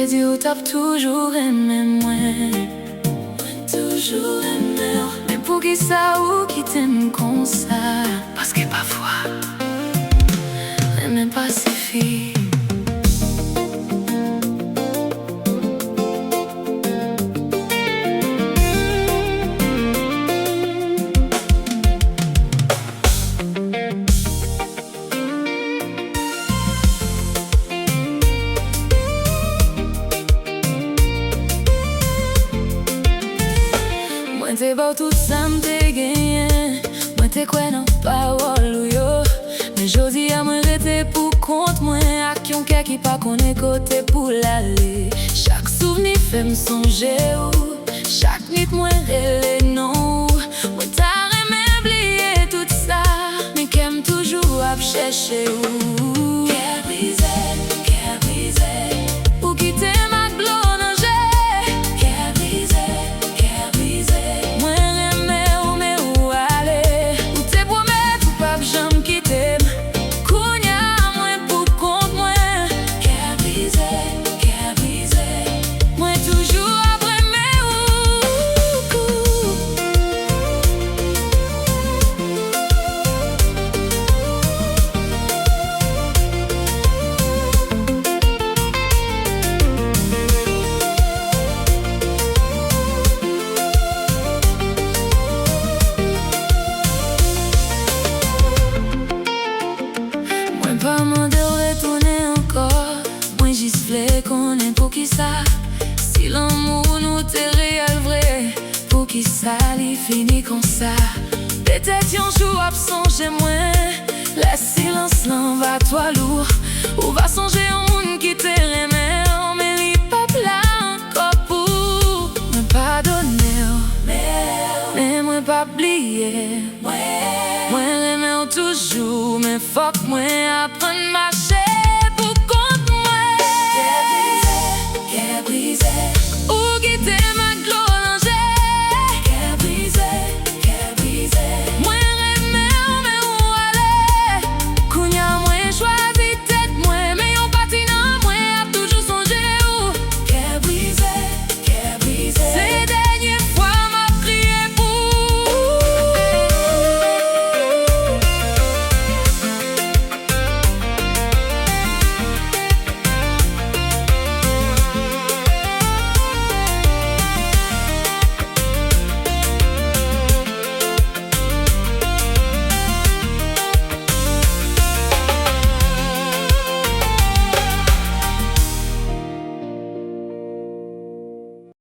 te di ou t'ap toujours aimé moi. Toujours aimé. Mais pour qui ça ou qui t'aime comme ça? Parce que parfois même pas suffit. Moi te beau tout ça m'te gagné. Moi te quoi non parole ou yo. Mais jodi à moi rete pour compte moi. A qui on qui pas connaît côté pour l'aller. Chaque souvenir fait me songer ou. Chaque nuit moi relé non. Moi t'as remé oublier tout ça. Mais qu'aime toujours à chercher ou. Cœur brisé. Ou quitter ma gloire. Pas m'en de retourner encore. Moi j'y voulais qu'on est pour qui ça. Si l'amour nous t'est réel vrai. Pour qui ça il finit comme ça. Peut-être un jour absent chez moi. Le silence l'en va toi lourd. Ou va songer au monde qui t'est remet. Mais il pas là encore pour me pardonner. Mais moi pas oublier. Moi remets toujours. Mais fuck moi apprendre ma chair.